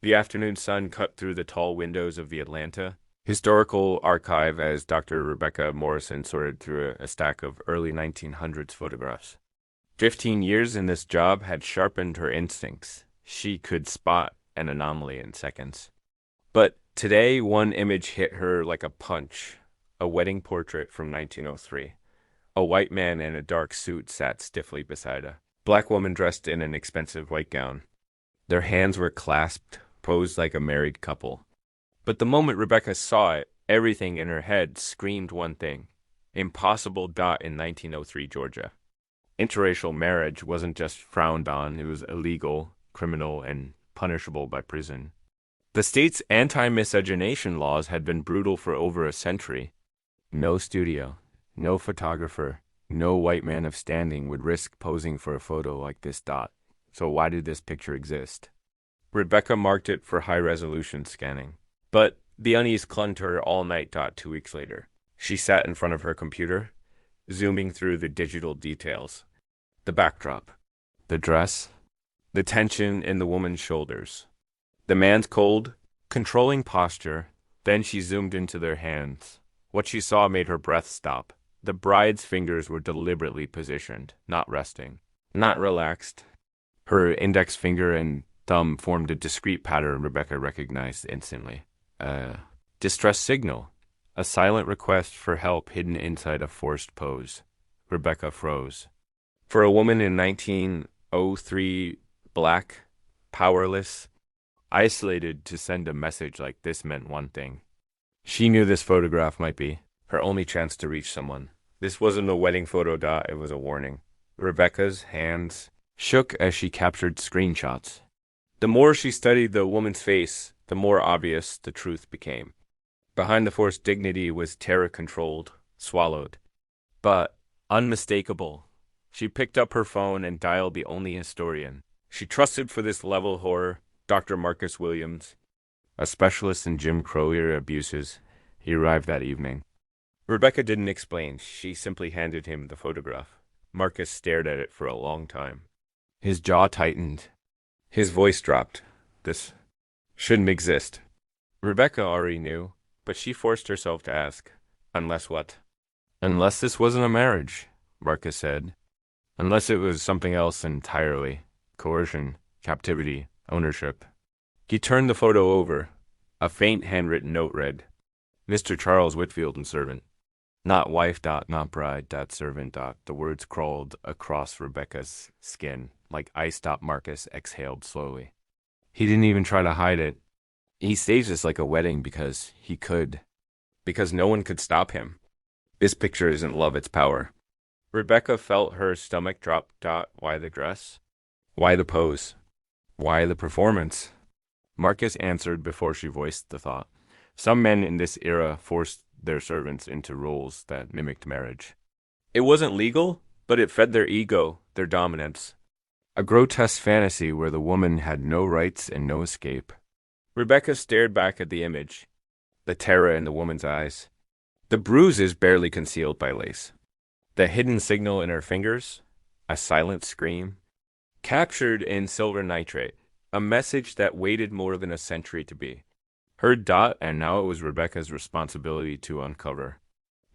The afternoon sun cut through the tall windows of the Atlanta Historical Archive as Dr. Rebecca Morrison sorted through a stack of early 1900s photographs. 15 years in this job had sharpened her instincts. She could spot an anomaly in seconds. But today, one image hit her like a punch. A wedding portrait from 1903. A white man in a dark suit sat stiffly beside a black woman dressed in an expensive white gown. Their hands were clasped, posed like a married couple. But the moment Rebecca saw it, everything in her head screamed one thing. Impossible. In 1903 Georgia. Interracial marriage wasn't just frowned on, it was illegal, criminal, and punishable by prison. The state's anti-miscegenation laws had been brutal for over a century. No studio, no photographer, no white man of standing would risk posing for a photo like this. So why did this picture exist? Rebecca marked it for high-resolution scanning. But the unease clung to her all night. 2 weeks later, she sat in front of her computer, zooming through the digital details. The backdrop, the dress, the tension in the woman's shoulders, the man's cold, controlling posture. Then she zoomed into their hands. What she saw made her breath stop. The bride's fingers were deliberately positioned, not resting, not relaxed. Her index finger and thumb formed a discrete pattern Rebecca recognized instantly. A distress signal, a silent request for help hidden inside a forced pose. Rebecca froze. For a woman in 1903, black, powerless, isolated, to send a message like this meant one thing. She knew this photograph might be her only chance to reach someone. This wasn't a wedding photo. It was a warning. Rebecca's hands shook as she captured screenshots. The more she studied the woman's face, the more obvious the truth became. Behind the forced dignity was terror-controlled, swallowed, but unmistakable. She picked up her phone and dialed the only historian she trusted for this level horror, Dr. Marcus Williams, a specialist in Jim Crow-era abuses. He arrived that evening. Rebecca didn't explain. She simply handed him the photograph. Marcus stared at it for a long time. His jaw tightened. His voice dropped. This shouldn't exist. Rebecca already knew, but she forced herself to ask, unless what? Unless this wasn't a marriage, Marcus said. Unless it was something else entirely. Coercion, captivity, ownership. He turned the photo over. A faint handwritten note read, Mr. Charles Whitfield and servant. Not wife. Not bride. Servant. The words crawled across Rebecca's skin, like ice. Marcus exhaled slowly. He didn't even try to hide it. He staged this like a wedding because he could. Because no one could stop him. This picture isn't love, it's power. Rebecca felt her stomach drop. Why the dress? Why the pose? Why the performance? Marcus answered before she voiced the thought. Some men in this era forced their servants into roles that mimicked marriage. It wasn't legal, but it fed their ego, their dominance. A grotesque fantasy where the woman had no rights and no escape. Rebecca stared back at the image, the terror in the woman's eyes, the bruises barely concealed by lace, the hidden signal in her fingers, a silent scream, captured in silver nitrate, a message that waited more than a century to be. Heard. And now it was Rebecca's responsibility to uncover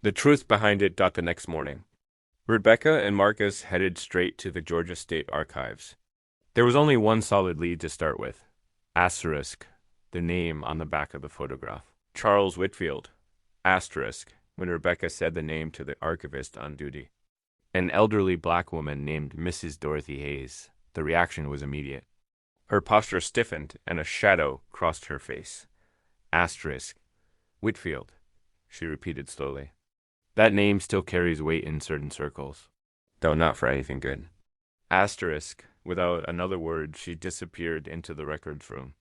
the truth behind it. The next morning, Rebecca and Marcus headed straight to the Georgia State Archives. There was only one solid lead to start with. Asterisk, the name on the back of the photograph. Charles Whitfield. Asterisk, when Rebecca said the name to the archivist on duty. An elderly black woman named Mrs. Dorothy Hayes. The reaction was immediate. Her posture stiffened and a shadow crossed her face. Asterisk. Whitfield, she repeated slowly. That name still carries weight in certain circles, though not for anything good. Asterisk. Without another word, she disappeared into the records room.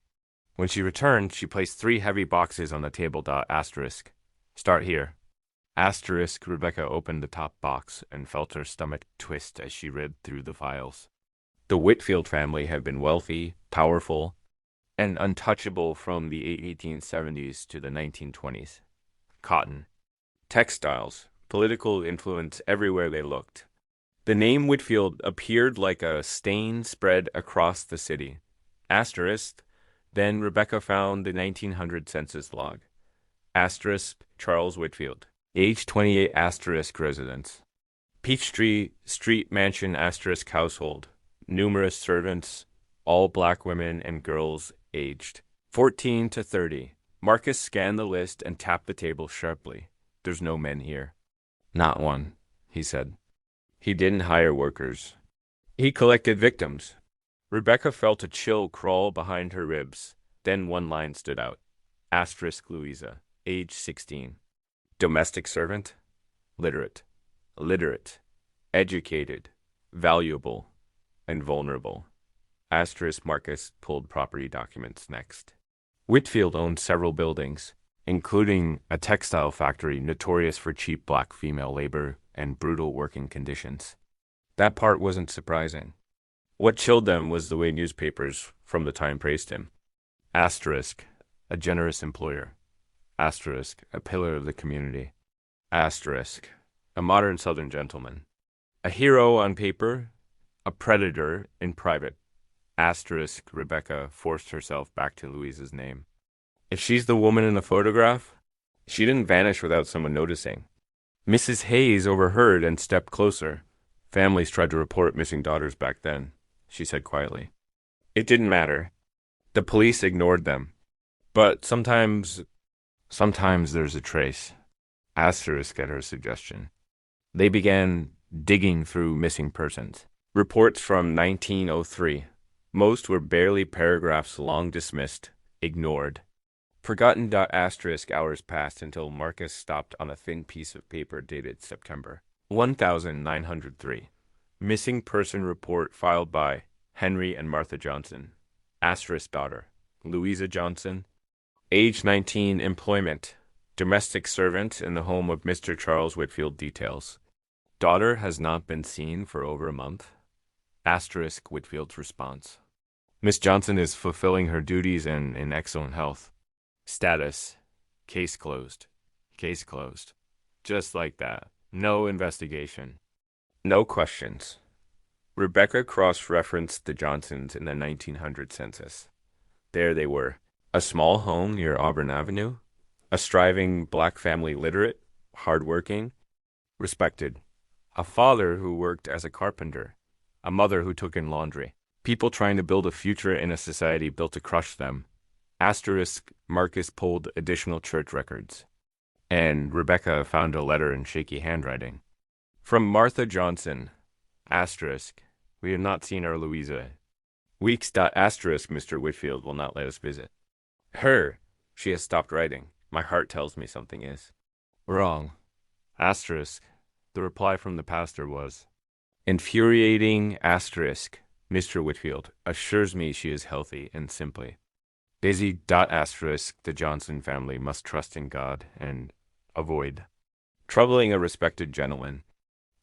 When she returned, she placed 3 heavy boxes on the table. Asterisk. Start here. Asterisk. Rebecca opened the top box and felt her stomach twist as she read through the files. The Whitfield family had been wealthy, powerful, and untouchable from the 1870s to the 1920s. Cotton, textiles, political influence everywhere they looked. The name Whitfield appeared like a stain spread across the city. Asterisk, Then Rebecca found the 1900 census log. Asterisk Charles Whitfield, age 28 asterisk residence. Peachtree Street Mansion asterisk household. Numerous servants, all black women and girls aged 14 to 30. Marcus scanned the list and tapped the table sharply. There's no men here. Not one, he said. He didn't hire workers. He collected victims. Rebecca felt a chill crawl behind her ribs. Then one line stood out. Asterisk Louisa, age 16. Domestic servant? Literate. Literate. Educated. Valuable. And vulnerable. Asterisk Marcus pulled property documents next. Whitfield owned several buildings, including a textile factory notorious for cheap black female labor and brutal working conditions. That part wasn't surprising. What chilled them was the way newspapers from the time praised him. Asterisk, a generous employer. Asterisk, a pillar of the community. Asterisk, a modern Southern gentleman. A hero on paper, a predator in private. Asterisk, Rebecca forced herself back to Louisa's name. If she's the woman in the photograph, she didn't vanish without someone noticing. Mrs. Hayes overheard and stepped closer. Families tried to report missing daughters back then, she said quietly. It didn't matter. The police ignored them. But sometimes there's a trace. Asterisk at her suggestion. They began digging through missing persons. Reports from 1903. Most were barely paragraphs long, dismissed, ignored. Forgotten. Asterisk hours passed until Marcus stopped on a thin piece of paper dated September 1903. Missing person report filed by Henry and Martha Johnson. Asterisk daughter, Louisa Johnson. Age 19, employment, domestic servant in the home of Mr. Charles Whitfield. Details. Daughter has not been seen for over a month. Asterisk Whitfield's response. Miss Johnson is fulfilling her duties and in excellent health. Status. Case closed. Case closed. Just like that. No investigation. No questions. Rebecca cross-referenced the Johnsons in the 1900 census. There they were. A small home near Auburn Avenue. A striving black family, literate, hardworking, respected. A father who worked as a carpenter. A mother who took in laundry. People trying to build a future in a society built to crush them. Asterisk Marcus pulled additional church records. And Rebecca found a letter in shaky handwriting. From Martha Johnson. Asterisk. We have not seen our Louisa. Weeks. Asterisk Mr. Whitfield will not let us visit. Her. She has stopped writing. My heart tells me something is wrong. Asterisk. The reply from the pastor was infuriating. Asterisk. Mr. Whitfield assures me she is healthy and simply busy. Asterisk. The Johnson family must trust in God and avoid troubling a respected gentleman.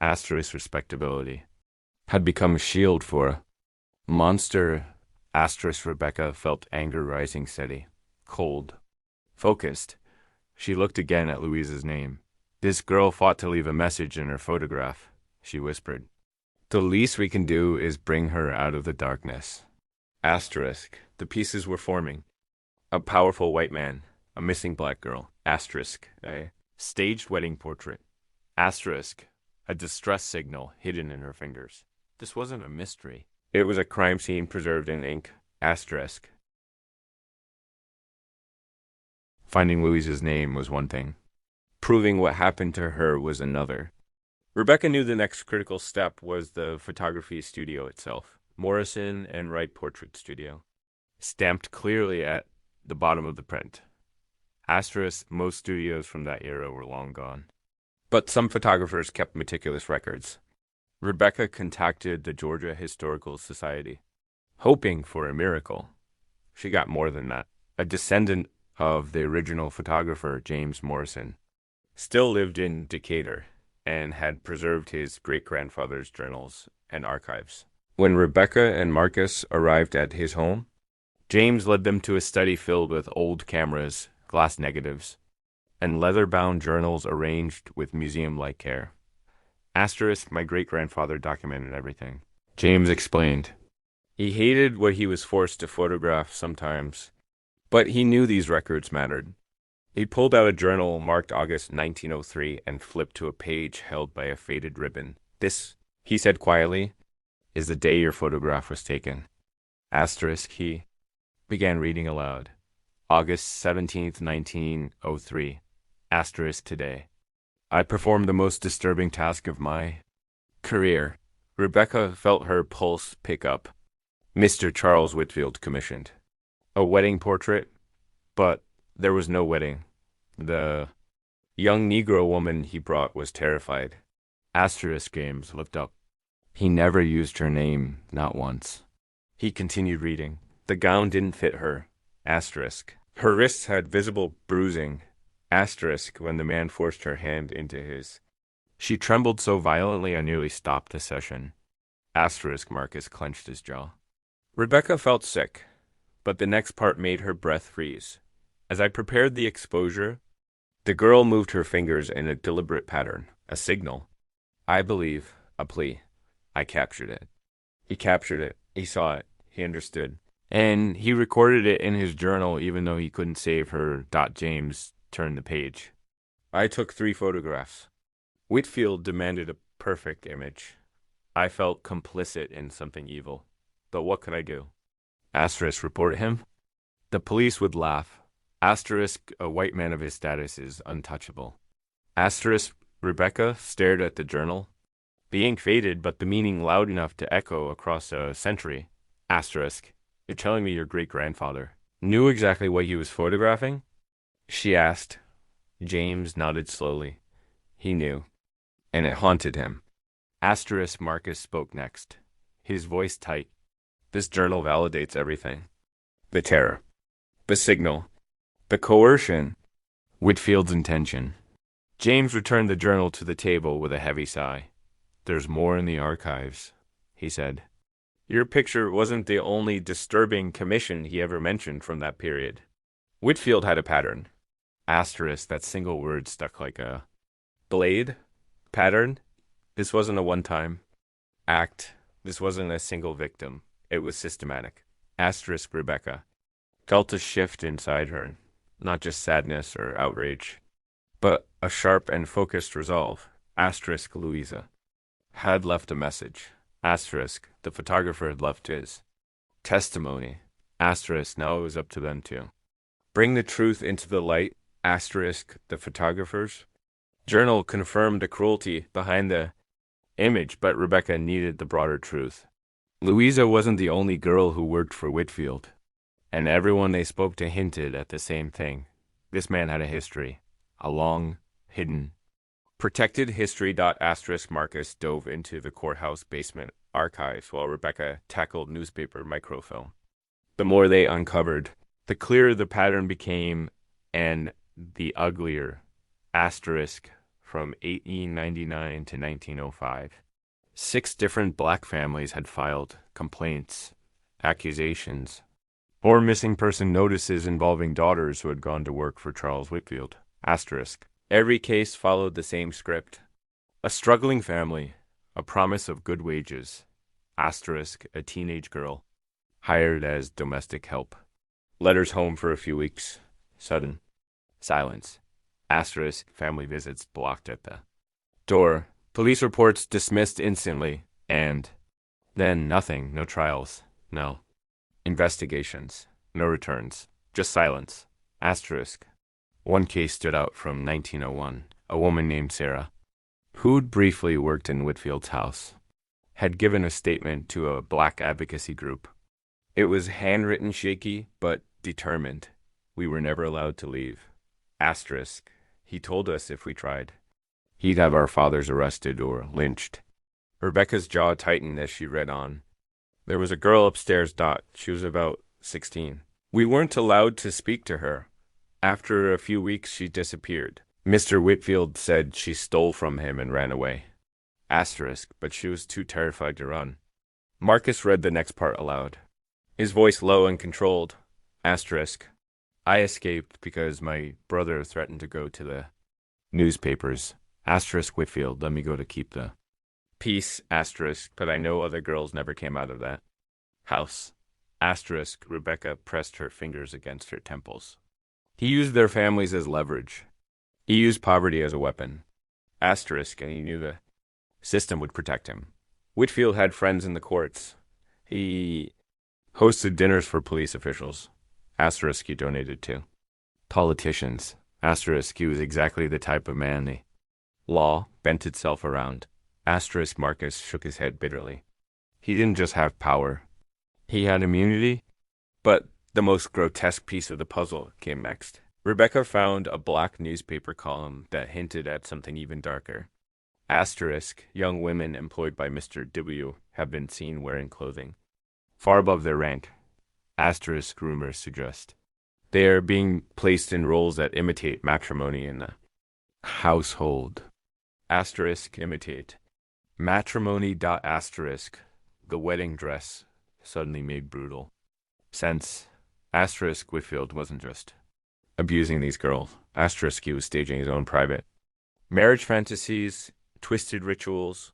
Asterisk respectability had become a shield for monster. Asterisk Rebecca felt anger rising steady, cold, focused. She looked again at Louisa's name. This girl fought to leave a message in her photograph, she whispered. The least we can do is bring her out of the darkness. Asterisk. The pieces were forming. A powerful white man, a missing black girl. Asterisk. A staged wedding portrait. Asterisk. A distress signal hidden in her fingers. This wasn't a mystery. It was a crime scene preserved in ink. Asterisk. Finding Louisa's name was one thing. Proving what happened to her was another. Rebecca knew the next critical step was the photography studio itself. Morrison and Wright Portrait Studio. Stamped clearly at the bottom of the print. Asterisk, most studios from that era were long gone. But some photographers kept meticulous records. Rebecca contacted the Georgia Historical Society, hoping for a miracle. She got more than that. A descendant of the original photographer, James Morrison, still lived in Decatur and had preserved his great-grandfather's journals and archives. When Rebecca and Marcus arrived at his home, James led them to a study filled with old cameras, glass negatives, and leather-bound journals arranged with museum-like care. Asterisk, my great-grandfather documented everything. James explained. He hated what he was forced to photograph sometimes, But he knew these records mattered. He pulled out a journal marked August 1903 and flipped to a page held by a faded ribbon. This, he said quietly, is the day your photograph was taken. Asterisk, he began reading aloud. August 17th, 1903. Asterisk today. I performed the most disturbing task of my career. Rebecca felt her pulse pick up. Mr. Charles Whitfield commissioned a wedding portrait, but there was no wedding. The young Negro woman he brought was terrified. Asterisk James looked up. He never used her name, not once. He continued reading. The gown didn't fit her. Asterisk. Her wrists had visible bruising. Asterisk when the man forced her hand into his. She trembled so violently I nearly stopped the session. Asterisk Marcus clenched his jaw. Rebecca felt sick, but the next part made her breath freeze. As I prepared the exposure, the girl moved her fingers in a deliberate pattern, a signal. I believe, a plea. I captured it. He captured it. He saw it. He understood. And he recorded it in his journal even though he couldn't save her. James turned the page. I took 3 photographs. Whitfield demanded a perfect image. I felt complicit in something evil. But what could I do? Asterisk report him? The police would laugh. Asterisk a white man of his status is untouchable. Asterisk Rebecca stared at the journal. Being faded, but the meaning loud enough to echo across a century. Asterisk. You're telling me your great-grandfather knew exactly what he was photographing? She asked. James nodded slowly. He knew. And it haunted him. Asterisk Marcus spoke next. His voice tight. This journal validates everything. The terror. The signal. The coercion. Whitfield's intention. James returned the journal to the table with a heavy sigh. There's more in the archives, he said. Your picture wasn't the only disturbing commission he ever mentioned from that period. Whitfield had a pattern. Asterisk, that single word stuck like a blade. Pattern. This wasn't a one-time act. This wasn't a single victim. It was systematic. Asterisk Rebecca felt a shift inside her, not just sadness or outrage, but a sharp and focused resolve. Asterisk Louisa had left a message. Asterisk, the photographer had left his. Testimony. Asterisk, now it was up to them too. Bring the truth into the light. Asterisk, the photographers. Journal confirmed the cruelty behind the image, but Rebecca needed the broader truth. Louisa wasn't the only girl who worked for Whitfield, and everyone they spoke to hinted at the same thing. This man had a history, a long, hidden, protected history. Asterisk Marcus dove into the courthouse basement archives while Rebecca tackled newspaper microfilm. The more they uncovered, the clearer the pattern became, and the uglier. Asterisk from 1899 to 1905. 6 different black families had filed complaints, accusations, or missing person notices involving daughters who had gone to work for Charles Whitfield. Asterisk. Every case followed the same script. A struggling family, a promise of good wages. Asterisk, a teenage girl, hired as domestic help. Letters home for a few weeks. Sudden silence. Asterisk, family visits blocked at the door. Police reports dismissed instantly. And then nothing. No trials. No investigations. No returns. Just silence. Asterisk. One case stood out from 1901. A woman named Sarah, who'd briefly worked in Whitfield's house, had given a statement to a black advocacy group. It was handwritten, shaky, but determined. We were never allowed to leave. Asterisk. He told us if we tried, he'd have our fathers arrested or lynched. Rebecca's jaw tightened as she read on. There was a girl upstairs. She was about 16. We weren't allowed to speak to her. After a few weeks, she disappeared. Mr. Whitfield said she stole from him and ran away. Asterisk, but she was too terrified to run. Marcus read the next part aloud, his voice low and controlled. Asterisk. I escaped because my brother threatened to go to the newspapers. Asterisk Whitfield let me go to keep the peace. Asterisk, but I know other girls never came out of that house. Asterisk, Rebecca pressed her fingers against her temples. He used their families as leverage. He used poverty as a weapon. Asterisk, and he knew the system would protect him. Whitfield had friends in the courts. He hosted dinners for police officials. Asterisk, he donated to. Politicians. Asterisk, he was exactly the type of man the law bent itself around. Asterisk, Marcus shook his head bitterly. He didn't just have power. He had immunity, but the most grotesque piece of the puzzle came next. Rebecca found a black newspaper column that hinted at something even darker. Asterisk, young women employed by Mr. W have been seen wearing clothing far above their rank. Asterisk, rumors suggest. They are being placed in roles that imitate matrimony in the household. Asterisk, imitate. Matrimony. Asterisk, the wedding dress suddenly made brutal. Since Asterisk Whitfield wasn't just abusing these girls. Asterisk, he was staging his own private marriage fantasies, twisted rituals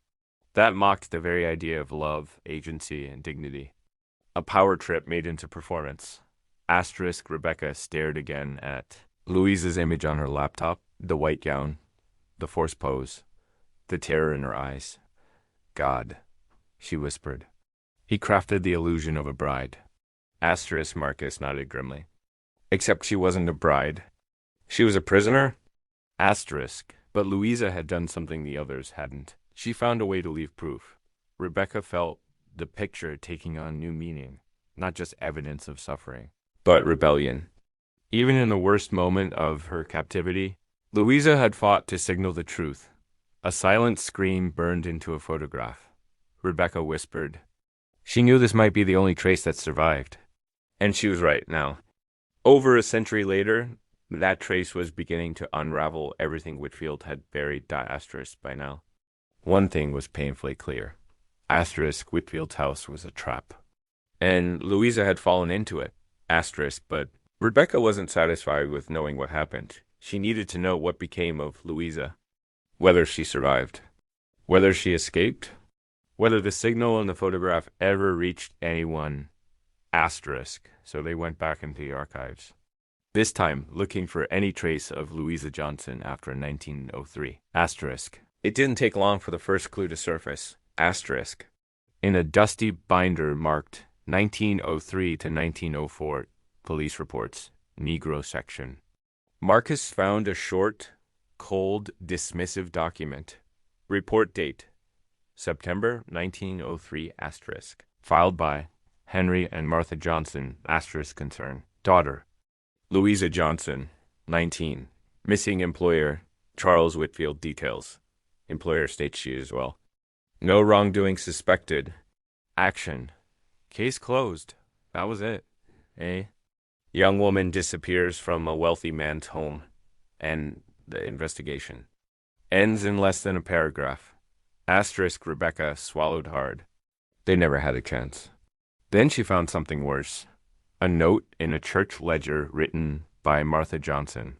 that mocked the very idea of love, agency, and dignity. A power trip made into performance. Asterisk, Rebecca stared again at Louisa's image on her laptop, the white gown, the forced pose, the terror in her eyes. God, she whispered. He crafted the illusion of a bride. Asterisk, Marcus nodded grimly. Except she wasn't a bride. She was a prisoner? Asterisk. But Louisa had done something the others hadn't. She found a way to leave proof. Rebecca felt the picture taking on new meaning, not just evidence of suffering, but rebellion. Even in the worst moment of her captivity, Louisa had fought to signal the truth. A silent scream burned into a photograph. Rebecca whispered. She knew this might be the only trace that survived. And she was right now. Over a century later, that trace was beginning to unravel everything Whitfield had buried. Asterisk by now. One thing was painfully clear. Asterisk, Whitfield's house was a trap. And Louisa had fallen into it. Asterisk, but Rebecca wasn't satisfied with knowing what happened. She needed to know what became of Louisa. Whether she survived. Whether she escaped. Whether the signal in the photograph ever reached anyone. Asterisk. So they went back into the archives. This time, looking for any trace of Louisa Johnson after 1903. Asterisk. It didn't take long for the first clue to surface. Asterisk. In a dusty binder marked 1903 to 1904, police reports, Negro section. Marcus found a short, cold, dismissive document. Report date, September 1903, asterisk. Filed by Henry and Martha Johnson, asterisk concern. Daughter, Louisa Johnson, 19. Missing employer, Charles Whitfield details. Employer states she as well. No wrongdoing suspected. Action. Case closed. That was it. Eh? Young woman disappears from a wealthy man's home. And the investigation ends in less than a paragraph. Asterisk, Rebecca swallowed hard. They never had a chance. Then she found something worse. A note in a church ledger written by Martha Johnson,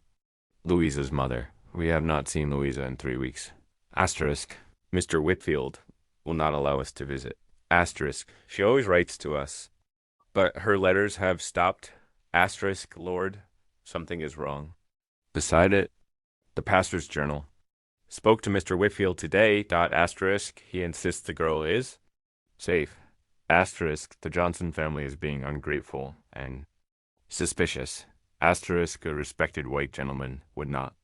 Louisa's mother. We have not seen Louisa in 3 weeks. Asterisk, Mr. Whitfield will not allow us to visit. Asterisk, she always writes to us, but her letters have stopped. Asterisk, Lord, something is wrong. Beside it, the pastor's journal. Spoke to Mr. Whitfield today. Asterisk, he insists the girl is safe. Asterisk, the Johnson family is being ungrateful and suspicious. Asterisk, a respected white gentleman would not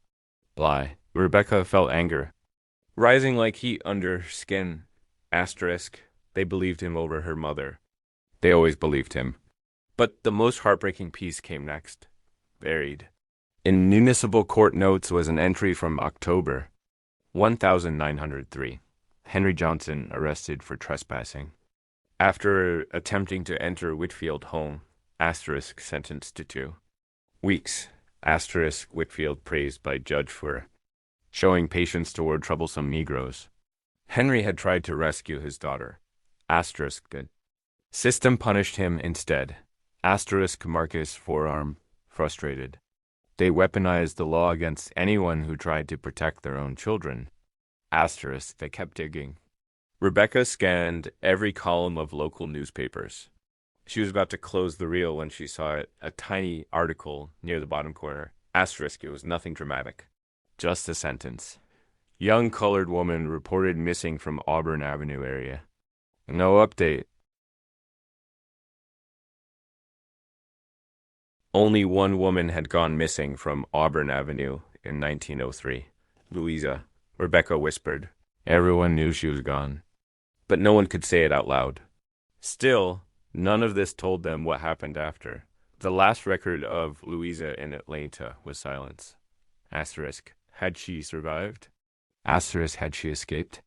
lie. Rebecca felt anger rising like heat under her skin. Asterisk, they believed him over her mother. They always believed him. But the most heartbreaking piece came next. Buried. In municipal court notes was an entry from October 1903. Henry Johnson arrested for trespassing. After attempting to enter Whitfield home, asterisk sentenced to 2 weeks. Asterisk Whitfield praised by judge for showing patience toward troublesome Negroes. Henry had tried to rescue his daughter. Asterisk good. System punished him instead. Asterisk Marcus forearm frustrated. They weaponized the law against anyone who tried to protect their own children. Asterisk, they kept digging. Rebecca scanned every column of local newspapers. She was about to close the reel when she saw a tiny article near the bottom corner. Asterisk, it was nothing dramatic. Just a sentence. Young colored woman reported missing from Auburn Avenue area. No update. Only one woman had gone missing from Auburn Avenue in 1903. Louisa. Rebecca whispered. Everyone knew she was gone, but no one could say it out loud. Still, none of this told them what happened after. The last record of Louisa in Atlanta was silence. Asterisk. Had she survived? Asterisk. Had she escaped?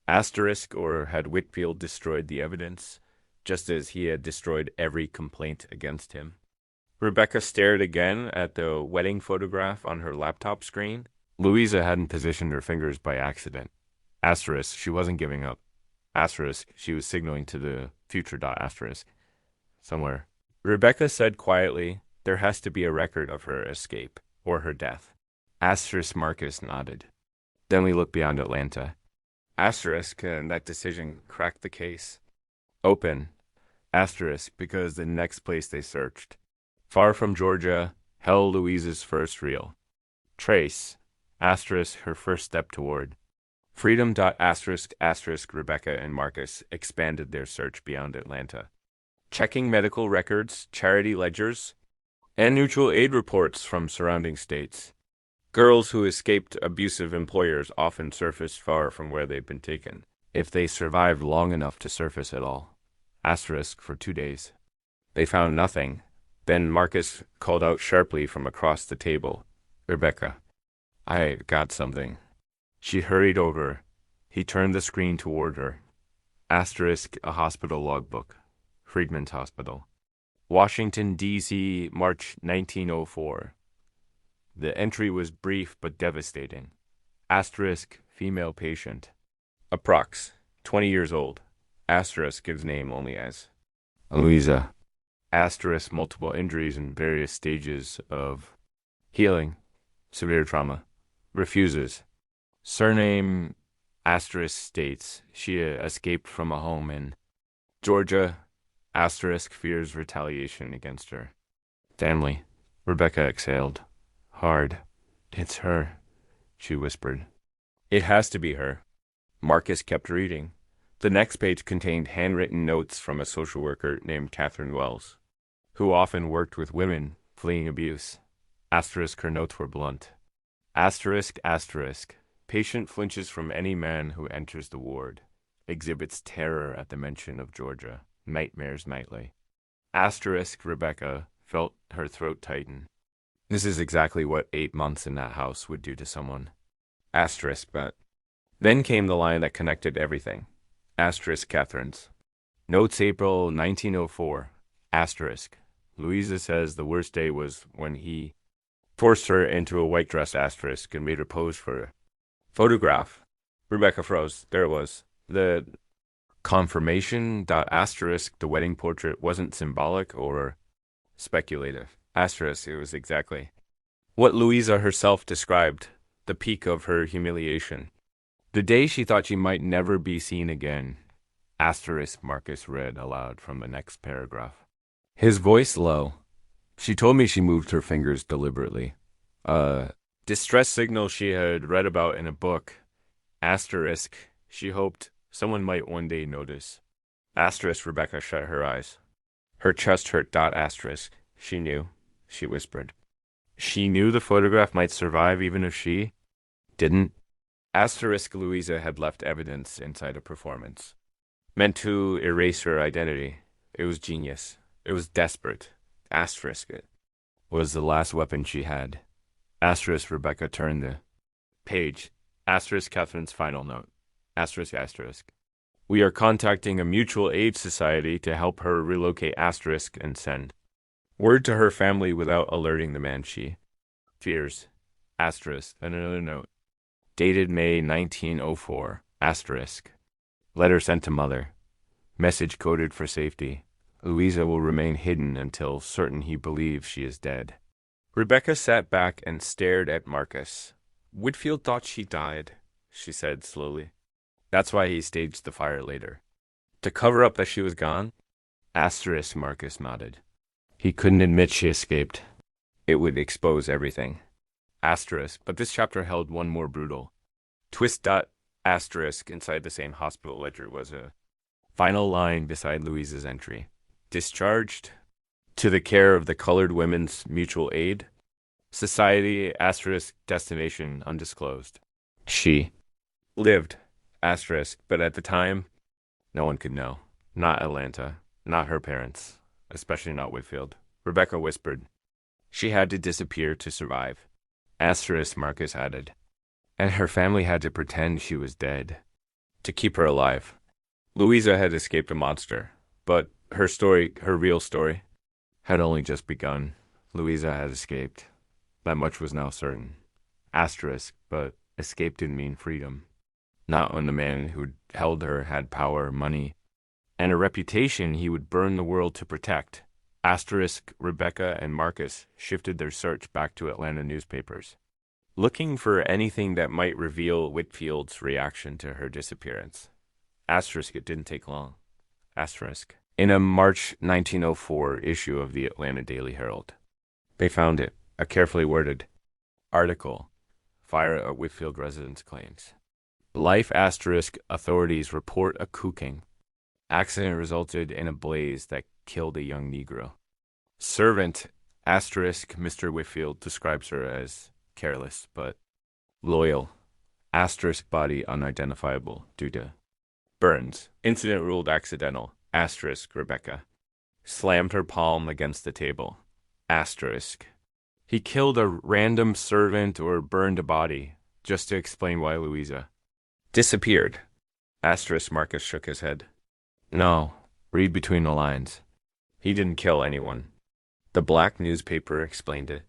Asterisk. Or had Whitfield destroyed the evidence, just as he had destroyed every complaint against him? Rebecca stared again at the wedding photograph on her laptop screen. Louisa hadn't positioned her fingers by accident. Asterisk. She wasn't giving up. Asterisk. She was signaling to the future dot asterisk. Somewhere. Rebecca said quietly, there has to be a record of her escape, or her death. Asterisk. Marcus nodded. Then we looked beyond Atlanta. Asterisk, and that decision cracked the case. Open. Asterisk, because the next place they searched. Far from Georgia, held Louisa's first reel. Trace. Asterisk, her first step toward. Freedom. Asterisk, asterisk, Rebecca and Marcus expanded their search beyond Atlanta. Checking medical records, charity ledgers, and mutual aid reports from surrounding states. Girls who escaped abusive employers often surfaced far from where they'd been taken, if they survived long enough to surface at all. Asterisk, for 2 days. They found nothing. Then Marcus called out sharply from across the table. Rebecca, I got something. She hurried over. He turned the screen toward her. Asterisk, a hospital logbook. Freedman's Hospital. Washington, D.C., March 1904. The entry was brief but devastating. Asterisk, female patient. Approx. 20 years old. Asterisk gives name only as Louisa. Asterisk, multiple injuries in various stages of healing. Severe trauma. Refuses. Surname, asterisk states she escaped from a home in Georgia. Asterisk fears retaliation against her family. Rebecca exhaled. Hard. It's her, she whispered. It has to be her. Marcus kept reading. The next page contained handwritten notes from a social worker named Catherine Wells, who often worked with women fleeing abuse. Asterisk, her notes were blunt. Asterisk, asterisk. Patient flinches from any man who enters the ward. Exhibits terror at the mention of Georgia. Nightmares nightly. Asterisk, Rebecca felt her throat tighten. This is exactly what 8 months in that house would do to someone. Asterisk, but... Then came the line that connected everything. Asterisk, Catherine's. Notes April 1904. Asterisk. Louisa says the worst day was when he forced her into a white dress asterisk and made her pose for a photograph. Rebecca froze. There it was. The confirmation asterisk, the wedding portrait, wasn't symbolic or speculative. Asterisk, it was exactly what Louisa herself described, the peak of her humiliation. The day she thought she might never be seen again. Asterisk, Marcus read aloud from the next paragraph. His voice low. She told me she moved her fingers deliberately. Distress signal she had read about in a book. Asterisk, she hoped someone might one day notice. Asterisk, Rebecca shut her eyes. Her chest hurt. Asterisk. She knew, she whispered. She knew the photograph might survive even if she didn't. Asterisk, Louisa had left evidence inside a performance. Meant to erase her identity. It was genius. It was desperate. Asterisk, it was the last weapon she had. Asterisk, Rebecca turned the page. Asterisk, Catherine's final note. Asterisk, asterisk. We are contacting a mutual aid society to help her relocate asterisk and send word to her family without alerting the man she fears. Asterisk, and another note. Dated May 1904. Asterisk. Letter sent to mother. Message coded for safety. Louisa will remain hidden until certain he believes she is dead. Rebecca sat back and stared at Marcus. Whitfield thought she died, she said slowly. That's why he staged the fire later. To cover up that she was gone? Asterisk, Marcus nodded. He couldn't admit she escaped. It would expose everything. Asterisk, but this chapter held one more brutal. Twist dot asterisk inside the same hospital ledger was a final line beside Louise's entry. Discharged to the care of the Colored Women's Mutual Aid Society, asterisk, destination undisclosed. She lived, asterisk, but at the time, no one could know. Not Atlanta, not her parents, especially not Whitfield. Rebecca whispered. She had to disappear to survive. Asterisk, Marcus added. And her family had to pretend she was dead to keep her alive. Louisa had escaped a monster, but her story, her real story, had only just begun. Louisa had escaped. That much was now certain. Asterisk, but escape didn't mean freedom. Not when the man who held her had power, money, and a reputation he would burn the world to protect. Asterisk, Rebecca and Marcus shifted their search back to Atlanta newspapers, looking for anything that might reveal Whitfield's reaction to her disappearance. Asterisk, it didn't take long. Asterisk. In a March 1904 issue of the Atlanta Daily Herald, they found it, a carefully worded article. Fire at Whitfield residence claims. Life asterisk, authorities report a cooking. Accident resulted in a blaze that killed a young Negro. Servant asterisk, Mr. Whitfield describes her as careless but loyal. Asterisk, body unidentifiable due to burns. Incident ruled accidental. Asterisk, Rebecca. Slammed her palm against the table. Asterisk. He killed a random servant or burned a body, just to explain why Louisa disappeared. Asterisk, Marcus shook his head. No, read between the lines. He didn't kill anyone. The black newspaper explained it.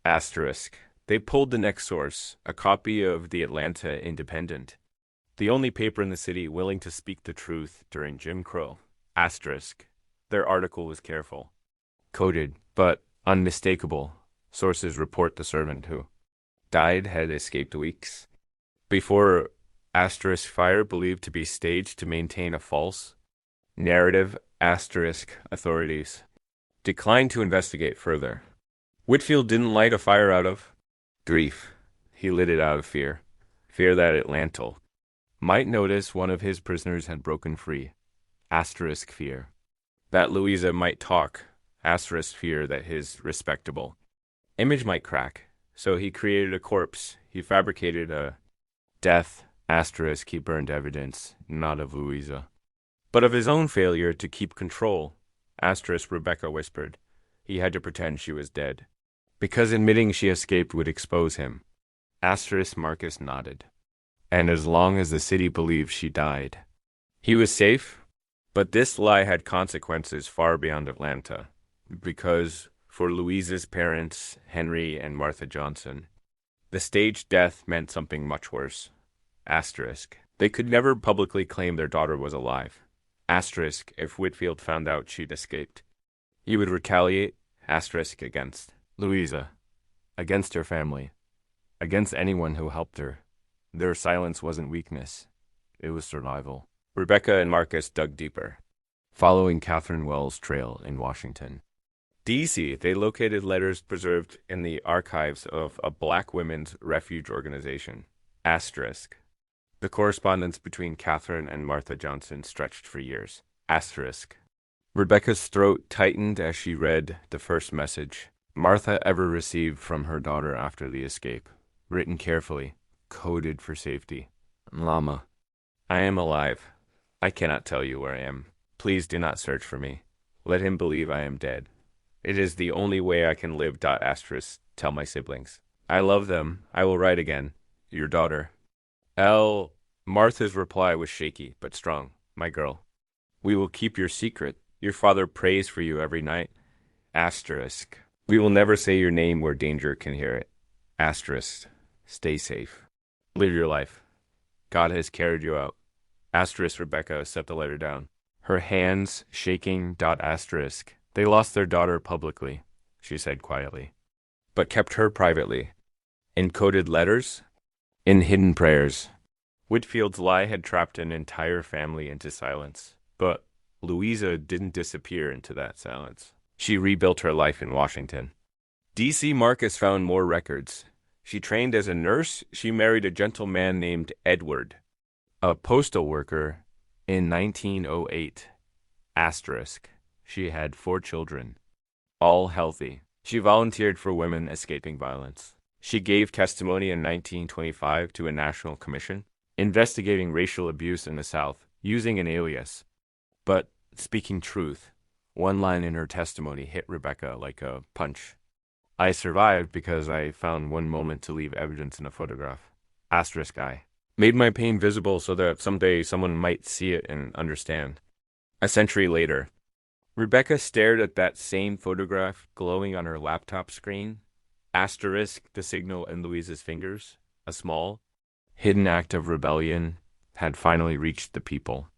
Asterisk. They pulled the next source, a copy of the Atlanta Independent, the only paper in the city willing to speak the truth during Jim Crow. Asterisk. Their article was careful, coded, but unmistakable. Sources report the servant who died had escaped weeks before. Asterisk, fire believed to be staged to maintain a false narrative. Asterisk, authorities declined to investigate further. Whitfield didn't light a fire out of grief. He lit it out of fear. Fear that Atlanta might notice one of his prisoners had broken free. Asterisk, fear that Louisa might talk. Asterisk, fear that his respectable image might crack. So he created a corpse. He fabricated a death. Asterisk, he burned evidence, not of Louisa, but of his own failure to keep control. Asterisk, Rebecca whispered. He had to pretend she was dead, because admitting she escaped would expose him. Asterisk, Marcus nodded. And as long as the city believed she died, he was safe. But this lie had consequences far beyond Atlanta, because for Louisa's parents, Henry and Martha Johnson, the staged death meant something much worse. Asterisk. They could never publicly claim their daughter was alive. Asterisk, if Whitfield found out she'd escaped, he would retaliate. Asterisk, against Louisa, against her family, against anyone who helped her. Their silence wasn't weakness. It was survival. Rebecca and Marcus dug deeper, following Catherine Wells' trail in Washington, D.C. They located letters preserved in the archives of a black women's refuge organization. Asterisk. The correspondence between Catherine and Martha Johnson stretched for years. Asterisk. Rebecca's throat tightened as she read the first message Martha ever received from her daughter after the escape, written carefully, coded for safety. Lama, I am alive. I cannot tell you where I am. Please do not search for me. Let him believe I am dead. It is the only way I can live. Asterisk. Tell my siblings. I love them. I will write again. Your daughter. Martha's reply was shaky, but strong. My girl, we will keep your secret. Your father prays for you every night. Asterisk. We will never say your name where danger can hear it. Asterisk. Stay safe. Live your life. God has carried you out. Asterisk. Rebecca set the letter down, her hands shaking. Asterisk. They lost their daughter publicly, she said quietly, but kept her privately. In coded letters, in hidden prayers. Whitfield's lie had trapped an entire family into silence, but Louisa didn't disappear into that silence. She rebuilt her life in Washington. D.C. Marcus found more records. She trained as a nurse. She married a gentleman named Edward, a postal worker, in 1908. Asterisk. She had 4 children, all healthy. She volunteered for women escaping violence. She gave testimony in 1925 to a national commission investigating racial abuse in the South using an alias. But speaking truth, one line in her testimony hit Rebecca like a punch. I survived because I found one moment to leave evidence in a photograph. Asterisk I. Made my pain visible so that someday someone might see it and understand. A century later, Rebecca stared at that same photograph glowing on her laptop screen. Asterisk the signal in Louisa's fingers. A small, hidden act of rebellion had finally reached the people.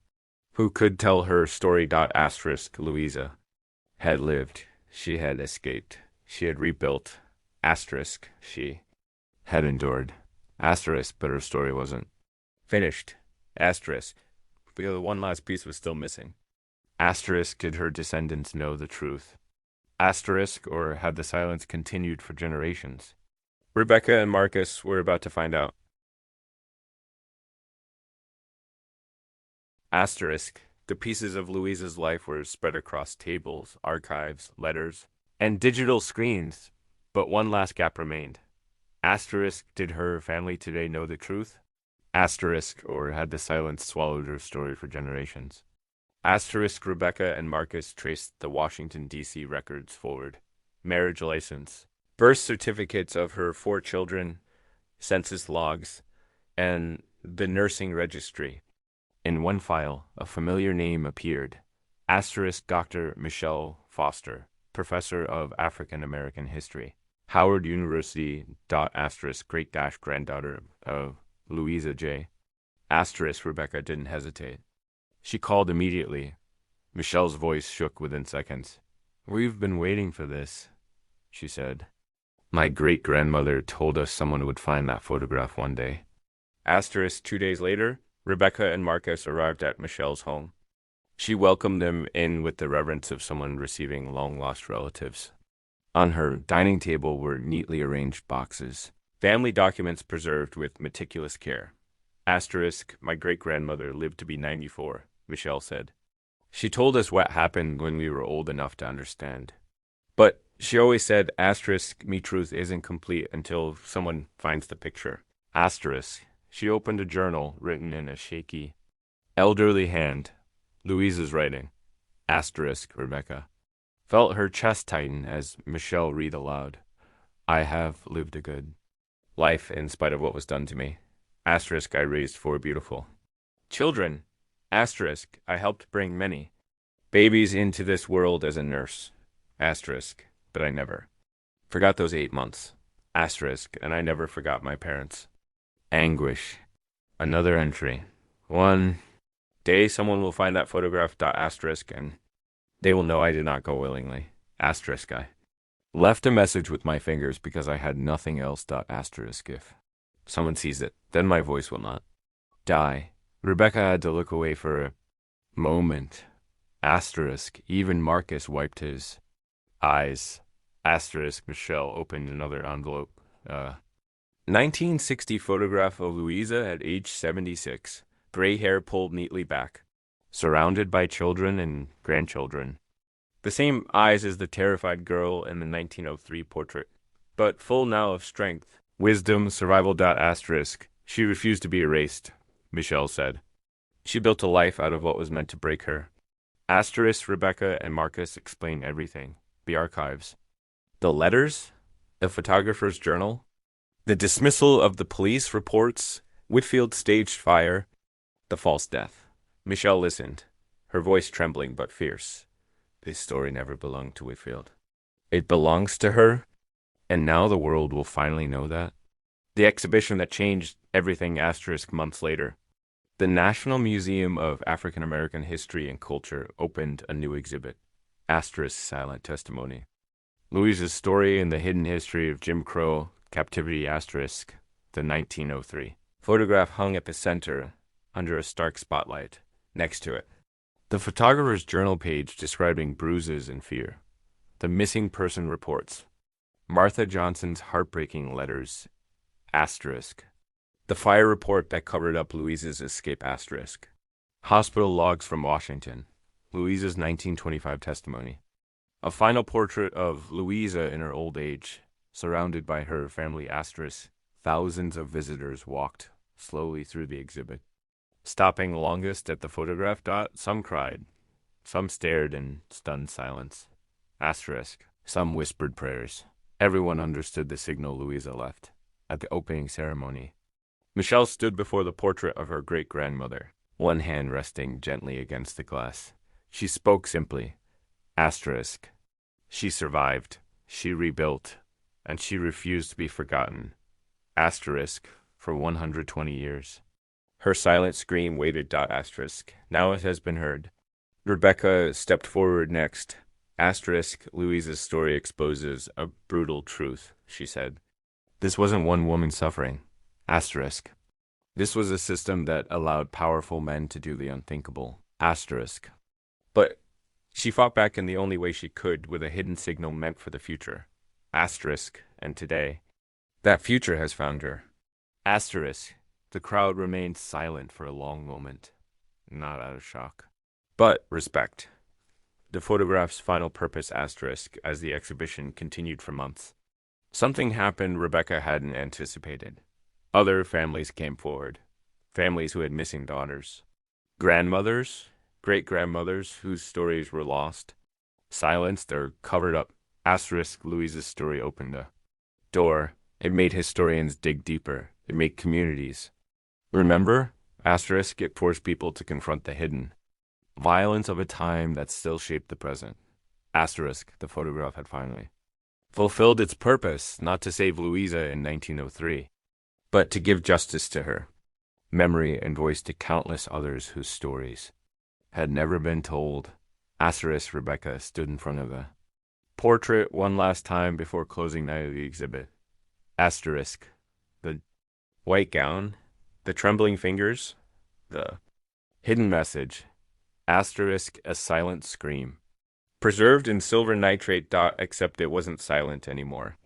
Who could tell her story? Asterisk Louisa had lived. She had escaped. She had rebuilt. Asterisk she had endured. Asterisk, but her story wasn't finished. Asterisk, because one last piece was still missing. Asterisk, did her descendants know the truth? Asterisk, or had the silence continued for generations? Rebecca and Marcus were about to find out. Asterisk, the pieces of Louisa's life were spread across tables, archives, letters, and digital screens, but one last gap remained. Asterisk, did her family today know the truth? Asterisk, or had the silence swallowed her story for generations? Asterisk, Rebecca and Marcus traced the Washington, D.C. records forward. Marriage license, birth certificates of her 4 children, census logs, and the nursing registry. In one file, a familiar name appeared. Asterisk Dr. Michelle Foster, professor of African American history. Howard University. Asterisk great-granddaughter of Louisa J. Asterisk Rebecca didn't hesitate. She called immediately. Michelle's voice shook within seconds. We've been waiting for this, she said. My great-grandmother told us someone would find that photograph one day. Asterisk 2 days later, Rebecca and Marcus arrived at Michelle's home. She welcomed them in with the reverence of someone receiving long-lost relatives. On her dining table were neatly arranged boxes, family documents preserved with meticulous care. Asterisk, my great-grandmother lived to be 94, Michelle said. She told us what happened when we were old enough to understand. But she always said, asterisk, me truth isn't complete until someone finds the picture. Asterisk, she opened a journal written in a shaky, elderly hand. Louisa's writing. Asterisk, Rebecca. Felt her chest tighten as Michelle read aloud. I have lived a good life in spite of what was done to me. Asterisk, I raised 4 beautiful children. Asterisk, I helped bring many babies into this world as a nurse. Asterisk, but I never forgot those 8 months. Asterisk, and I never forgot my parents. Anguish. Another entry. One day someone will find that photograph. Asterisk, and they will know I did not go willingly. Asterisk, I left a message with my fingers because I had nothing else. Asterisk, if someone sees it, then my voice will not die. Rebecca had to look away for a moment. Asterisk, even Marcus wiped his eyes. Asterisk, Michelle opened another envelope. 1960 photograph of Louisa at age 76. Gray hair pulled neatly back. Surrounded by children and grandchildren. The same eyes as the terrified girl in the 1903 portrait, but full now of strength, wisdom, survival. Asterisk. She refused to be erased, Michelle said. She built a life out of what was meant to break her. Asterisk, Rebecca and Marcus explain everything. The archives. The letters, the photographer's journal, the dismissal of the police reports, Whitfield staged fire, the false death. Michelle listened, her voice trembling but fierce. This story never belonged to Whitfield. It belongs to her, and now the world will finally know that. The exhibition that changed everything. Asterisk months later. The National Museum of African American History and Culture opened a new exhibit. Asterisk silent testimony. Louisa's story and the hidden history of Jim Crow captivity. Asterisk the 1903. Photograph hung at the center under a stark spotlight. Next to it, The photographer's journal page describing bruises and fear. The missing person reports. Martha Johnson's heartbreaking letters. Asterisk. The fire report that covered up Louise's escape. Asterisk. Hospital logs from Washington. Louise's 1925 testimony. A final portrait of Louisa in her old age, surrounded by her family. Asterisk. Thousands of visitors walked slowly through the exhibit. Stopping longest at the photograph. Some cried. Some stared in stunned silence. Asterisk. Some whispered prayers. Everyone understood the signal Louisa left. At the opening ceremony, Michelle stood before the portrait of her great-grandmother, one hand resting gently against the glass. She spoke simply. Asterisk. She survived. She rebuilt. And she refused to be forgotten. Asterisk. For 120 years. Her silent scream waited. Asterisk. Now it has been heard. Rebecca stepped forward next. Asterisk. Louisa's story exposes a brutal truth, she said. This wasn't one woman suffering. Asterisk. This was a system that allowed powerful men to do the unthinkable. Asterisk. But she fought back in the only way she could, with a hidden signal meant for the future. Asterisk. And today, that future has found her. Asterisk. The crowd remained silent for a long moment, not out of shock, but respect. The photograph's final purpose. Asterisk. As the exhibition continued for months. Something happened Rebecca hadn't anticipated. Other families came forward. Families who had missing daughters. Grandmothers, great-grandmothers whose stories were lost, silenced or covered up. Asterisk. Louisa's story opened a door. It made historians dig deeper. It made communities. Remember? Asterisk. It forced people to confront the hidden. Violence of a time that still shaped the present. Asterisk. The photograph had finally fulfilled its purpose, not to save Louisa in 1903, but to give justice to her, memory and voice to countless others whose stories had never been told. Asterisk. Rebecca stood in front of the portrait one last time before closing night of the exhibit. Asterisk. The white gown, the trembling fingers, the hidden message. Asterisk. A silent scream. Preserved in silver nitrate. Except it wasn't silent anymore.